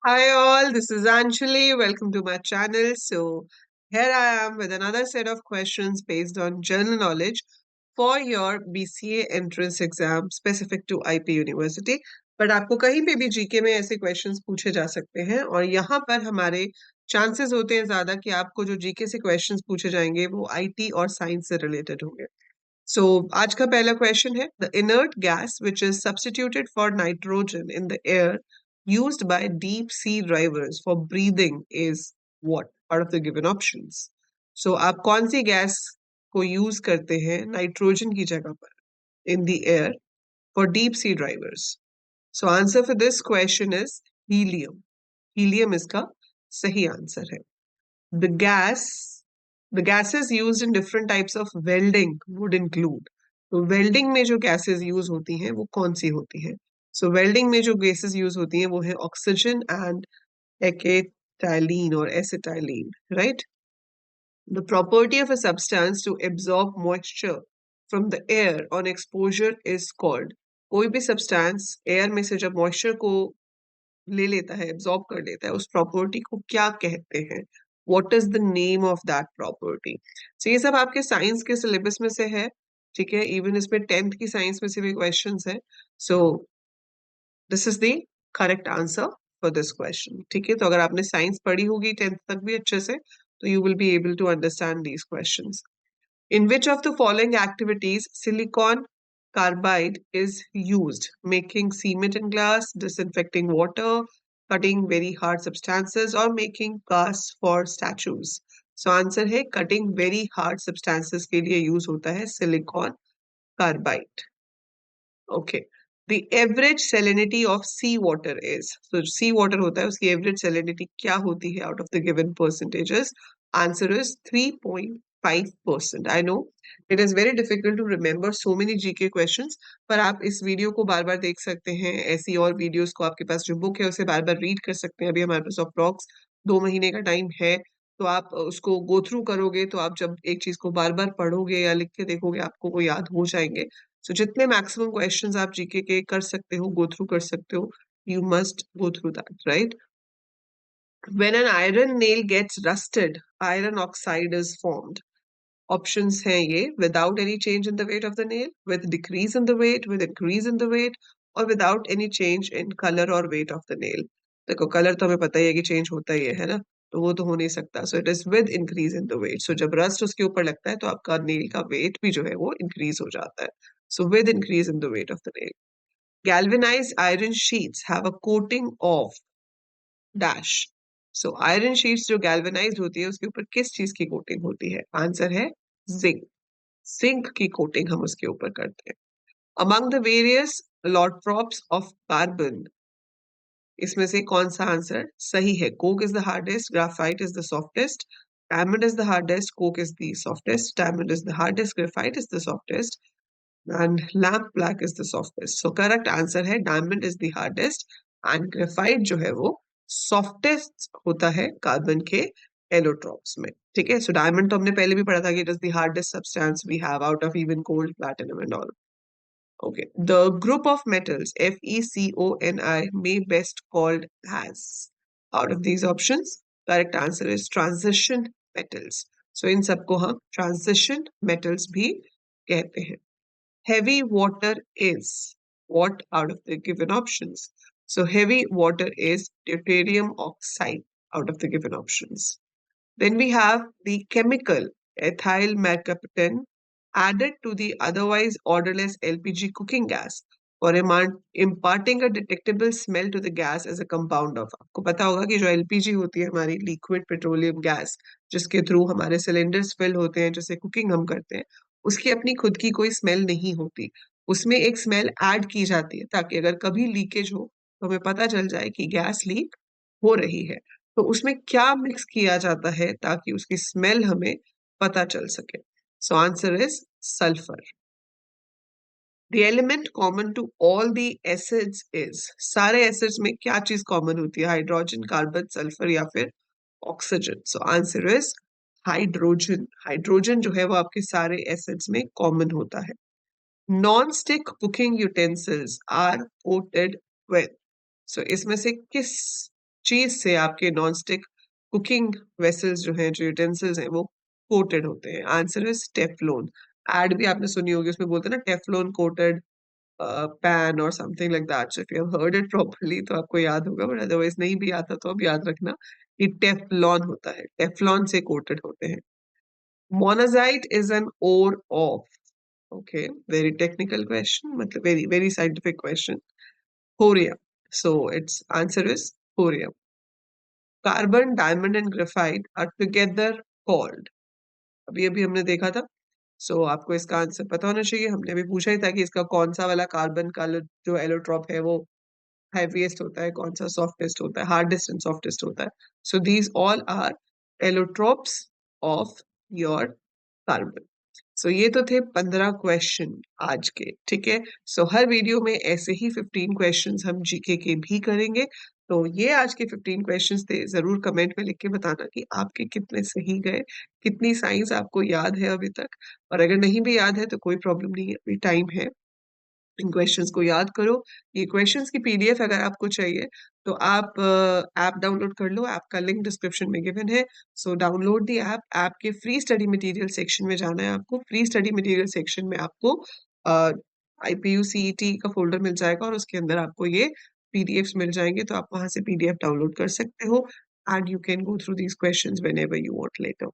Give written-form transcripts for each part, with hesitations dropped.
Hi all, this is Anjali. Welcome to my channel. So, here I am with another set of questions based on general knowledge for your BCA entrance exam specific to IP University. But आपको कहीं पे भी GK में ऐसे questions पूछे जा सकते हैं और यहाँ पर हमारे चांसेस होते हैं ज्यादा कि आपको जो जीके से क्वेश्चंस पूछे जाएंगे वो आईटी और साइंस से रिलेटेड होंगे. So, आज का पहला क्वेश्चन है the inert gas which is substituted for nitrogen in the air used by deep sea drivers for breathing is what out of the given options. So आप कौन सी gas को use करते हैं नाइट्रोजन की जगह पर in the air for deep sea drivers? So answer for this question is helium. Helium इसका सही आंसर है. The gases used in different types of welding would include. तो वेल्डिंग में जो गैसेस यूज होती हैं वो कौन सी होती हैं? सो वेल्डिंग में जो गैसेस यूज होती हैं वो है ऑक्सीजन एंड एक्एटाइलीन और एसिटाइलीन, right? The property of a substance to absorb moisture from the air on exposure is called. कोई भी सब्सटेंस एयर में से जब मॉइस्चर को ले लेता है, एब्जॉर्ब कर लेता है, उस प्रॉपर्टी को क्या कहते हैं? What is the name of that property? So ये सब आपके साइंस के सिलेबस में से है, ठीक है? इवन इसमें 10th की साइंस में से भी क्वेश्चंस है. So this is the correct answer for this question, ठीक है? तो अगर आपने साइंस पढ़ी होगी 10th तक भी अच्छे से, तो you will be able to understand these questions. In which of the following activities silicon carbide is used? Making cement and glass, disinfecting water, cutting very hard substances, or making casts for statues? So answer है cutting very hard substances के लिए use होता है silicon carbide. Okay. The average salinity of sea water is. So sea water होता है, उसकी average salinity क्या होती है out of the given percentages? Answer is 3.5%. I know it is very difficult to remember so many GK questions, पर आप इस video को बार बार देख सकते हैं. ऐसी और वीडियोस को आपके पास जो बुक है उसे बार बार रीड कर सकते हैं. अभी हमारे पास अप्रॉक्स 2 महीने का टाइम है, तो आप उसको गो थ्रू करोगे तो आप जब एक चीज को बार बार पढ़ोगे या लिख के देखोगे आपको वो याद हो जाएंगे. सो जितने मैक्सिमम क्वेश्चंस आप जीके के कर सकते हो, गो थ्रू कर सकते हो, you must go through that, right? When an iron nail gets rusted, iron oxide is formed. Options हैं ये: without any change in the weight of the nail, with decrease in the weight, with increase in the weight, or without any change in color or weight of the nail. देखो colour तो हमें पता ही है कि change होता ही है ना? तो वो तो हो नहीं सकता. So it is with increase in the weight. So जब रस्ट उसके ऊपर लगता है तो आपका नेल का वेट भी जो है वो इंक्रीज हो जाता है. So with increase in the weight of the nail. Galvanized iron sheets have a coating of dash. So iron sheets जो गैल्वेनाइज्ड होती है उसके ऊपर किस चीज की कोटिंग होती है? आंसर है जिंक. जिंक की कोटिंग हम उसके ऊपर करते हैं. Among the various allotropes of carbon, इसमें से कौन सा आंसर सही है? Coke is the hardest, graphite is the softest, diamond is the hardest, coke is the softest, diamond is the hardest, graphite is the softest, and lamp black is the softest. So correct answer है diamond is the hardest and graphite जो है वो softest होता है carbon के allotropes में, ठीक है? सो डायमंड तो हमने पहले भी पढ़ा था कि it is the hardest substance we have out of even gold, platinum and all. Okay. The group of metals FeCONI may best called as. Out of these options, correct answer is transition metals. So इन सबको हम transition metals भी कहते हैं. Heavy water is what out of the given options? So heavy water is deuterium oxide out of the given options. Then we have the chemical ethyl mercaptan added to the otherwise odorless LPG cooking gas for imparting a detectable smell to the gas as a compound of. आपको पता होगा कि जो LPG होती है हमारी liquid petroleum gas, जिसके through हमारे सिलेंडर्स फिल होते हैं, जैसे कुकिंग हम करते हैं, उसकी अपनी खुद की कोई स्मेल नहीं होती. उसमें एक स्मेल ऐड की जाती है ताकि अगर कभी लीकेज हो तो हमें पता चल जाए कि गैस लीक हो रही है. तो उसमें क्या मिक्स किया जाता है ताकि उसकी स्मेल हमें पता चल सके? So answer is sulphur. The element common to all the acids is. सारे एसिड्स में क्या चीज कॉमन होती है? हाइड्रोजन, कार्बन, सल्फर या फिर oxygen? So answer is hydrogen. Hydrogen जो है वो आपके सारे एसिड्स में कॉमन होता है. Non stick cooking utensils are coated with. So इसमें से किस चीज से आपके नॉन स्टिक कुकिंग वेसल्स जो हैं, जो यूटेंसिल्स हैं, वो कोटेड होते हैं? Answer is Teflon. एड भी आपने सुनी होगी, उसमें बोलते हैं ना टेफलोन कोटेड पैन और something like that. So if you have heard it properly तो आपको याद होगा, बट अदरवाइज नहीं भी आता तो अब याद रखना कि टेफलॉन होता है, टेफलॉन से कोटेड होते हैं। Monazite is an ore of, okay, very technical question, मतलब very very scientific question. Thorium. So its answer is thorium. Carbon, diamond and graphite are together called, अभी अभी हमने देखा था। सो आपको इसका आंसर पता होना चाहिए, हमने अभी पूछा ही था कि इसका कौन सा वाला कार्बन का जो एलोट्रॉप है वो heaviest होता है, कौन सा softest होता है, hardest and softest होता है। So these all are allotropes of your carbon. So ये तो थे 15 क्वेश्चन आज के, ठीक है। सो हर वीडियो में ऐसे ही 15 क्वेश्चंस हम जीके के भी करेंगे। तो ये आज के 15 क्वेश्चंस थे, जरूर कमेंट में लिख के बताना कि आपके कितने सही गए, कितनी साइंस आपको याद है अभी तक। और अगर नहीं भी याद है तो कोई प्रॉब्लम नहीं है, अभी टाइम है, इन क्वेश्चंस को याद करो। ये क्वेश्चंस की पीडीएफ अगर आपको चाहिए तो आप ऐप डाउनलोड कर लो, ऐप का लिंक डिस्क्रिप्शन में गिवन है। So download the app. App के फ्री स्टडी मटेरियल सेक्शन में जाना है आपको। फ्री स्टडी मटेरियल सेक्शन में आपको आईपीयू सीईटी का फोल्डर मिल जाएगा और उसके अंदर आपको ये पीडीएफ्स मिल जाएंगे, तो आप वहां से पीडीएफ डाउनलोड कर सकते हो and you can go through these questions whenever you want later.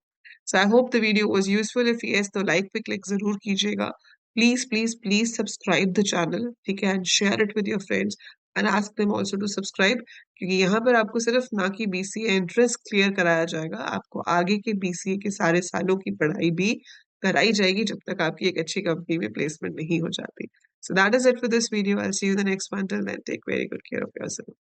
So I hope the video was useful. If yes तो लाइक पे क्लिक जरूर कीजिएगा। Please, please, please subscribe the channel, ठीक है, and share it with your friends and ask them also to subscribe, क्योंकि यहाँ पर आपको सिर्फ ना कि बीसीए एंट्रेंस क्लियर कराया जाएगा, आपको आगे के बीसीए के सारे सालों की पढ़ाई भी कराई जाएगी जब तक आपकी एक अच्छी कंपनी में प्लेसमेंट नहीं हो जाती। So that is it for this video. I'll see you in the next one. Till then, take very good care of yourself.